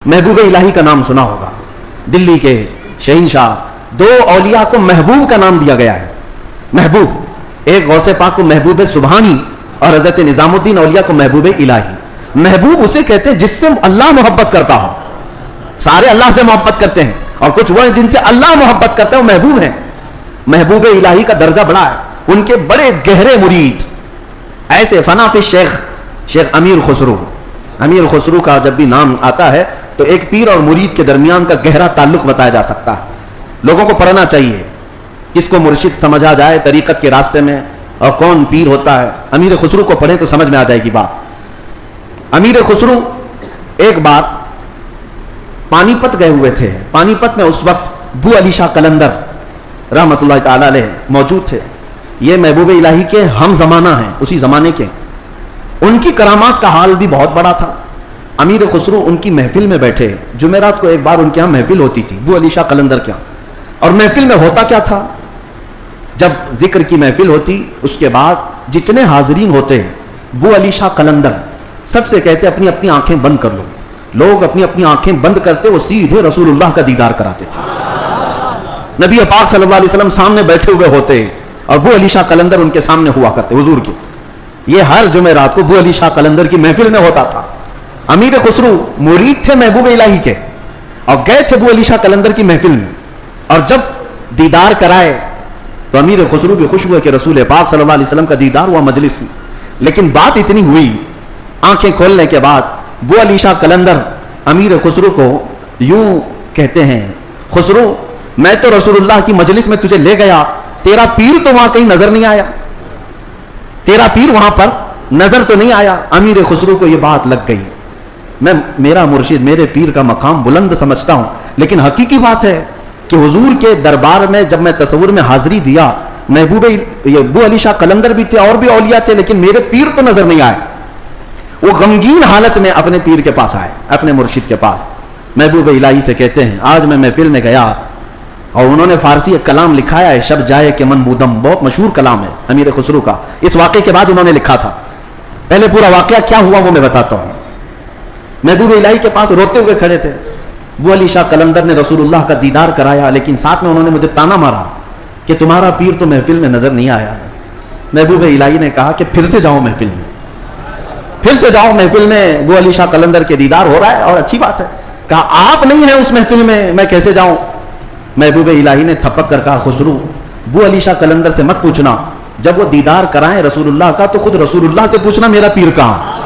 محبوب الہی کا نام سنا ہوگا. دلی کے شہنشاہ, دو اولیاء کو محبوب کا نام دیا گیا ہے. محبوب, ایک غوث پاک کو محبوب سبحانی اور حضرت نظام الدین اولیاء کو محبوب الہی. محبوب اسے کہتے ہیں جس سے اللہ محبت کرتا ہو. سارے اللہ سے محبت کرتے ہیں, اور کچھ وہ ہیں جن سے اللہ محبت کرتا ہے, وہ محبوب ہیں. محبوب الہی کا درجہ بڑا ہے. ان کے بڑے گہرے مرید ایسے فنا فی شیخ امیر خسرو. امیر خسرو کا جب بھی نام آتا ہے تو ایک پیر اور مرید کے درمیان کا گہرا تعلق بتایا جا سکتا ہے. لوگوں کو پڑھنا چاہیے, کس کو مرشد سمجھا جائے طریقت کے راستے میں اور کون پیر ہوتا ہے. امیر خسرو کو پڑھیں تو سمجھ میں آ جائے گی بات. امیر خسرو ایک بار پانی پت گئے ہوئے تھے. پانی پت میں اس وقت بو علی شاہ قلندر رحمت اللہ تعالی علیہ موجود تھے. یہ محبوب الہی کے ہم زمانہ ہیں, اسی زمانے کے. ان کی کرامات کا حال بھی بہت بڑا تھا. امیر خسرو ان کی محفل میں بیٹھے. جمعرات کو ایک بار ان کے یہاں محفل ہوتی تھی بو علی شاہ قلندر کے یہاں. اور محفل میں ہوتا کیا تھا, جب ذکر کی محفل ہوتی اس کے بعد جتنے حاضرین ہوتے بو علی شاہ قلندر سب سے کہتے اپنی اپنی آنکھیں بند کر لو. لوگ اپنی اپنی آنکھیں بند کرتے, وہ سیدھے رسول اللہ کا دیدار کراتے تھے. نبی پاک صلی اللہ علیہ وسلم سامنے بیٹھے ہوئے ہوتے اور بو علی شاہ قلندر ان کے سامنے ہوا کرتے حضور کے. یہ ہر جمعرات کو بو علی شاہ قلندر کی محفل میں ہوتا تھا. امیر خسرو مرید تھے محبوب الہی کے اور گئے تھے بو علی شاہ قلندر کی محفل میں, اور جب دیدار کرائے تو امیر خسرو بھی خوش ہوئے کہ رسول پاک صلی اللہ علیہ وسلم کا دیدار ہوا مجلس میں. لیکن بات اتنی ہوئی, آنکھیں کھولنے کے بعد بو علی شاہ قلندر امیر خسرو کو یوں کہتے ہیں, خسرو میں تو رسول اللہ کی مجلس میں تجھے لے گیا, تیرا پیر تو وہاں کہیں نظر نہیں آیا, تیرا پیر وہاں پر نظر تو نہیں آیا. امیر خسرو کو یہ بات لگ گئی. میں میرا مرشد میرے پیر کا مقام بلند سمجھتا ہوں, لیکن حقیقی بات ہے کہ حضور کے دربار میں جب میں تصور میں حاضری دیا, محبوب بو علی شاہ قلندر بھی تھے اور بھی اولیاء تھے, لیکن میرے پیر تو نظر نہیں آئے. وہ غمگین حالت میں اپنے پیر کے پاس آئے, اپنے مرشد کے پاس. محبوب الہی سے کہتے ہیں آج میں محفل میں گیا اور انہوں نے فارسی ایک کلام لکھا ہے, شب جائے کہ من بودم, بہت مشہور کلام ہے امیر خسرو کا. اس واقعے کے بعد انہوں نے لکھا تھا. پہلے پورا واقعہ کیا ہوا وہ میں بتاتا ہوں. محبوب الہی کے پاس روتے ہوئے کھڑے تھے. وہ علی شاہ قلندر نے رسول اللہ کا دیدار کرایا, لیکن ساتھ میں انہوں نے مجھے تانا مارا کہ تمہارا پیر تو محفل میں نظر نہیں آیا. محبوب الہی نے کہا کہ پھر سے جاؤ محفل میں, پھر سے جاؤ محفل میں, وہ علی شاہ قلندر کے دیدار ہو رہا ہے اور اچھی بات ہے. کہا آپ نہیں ہیں اس محفل میں کیسے جاؤں. محبوب الہی نے تھپک کر کہا خسرو بو علی شاہ قلندر سے مت پوچھنا, جب وہ دیدار کرائیں رسول اللہ کا تو خود رسول اللہ سے پوچھنا میرا پیر کہاں.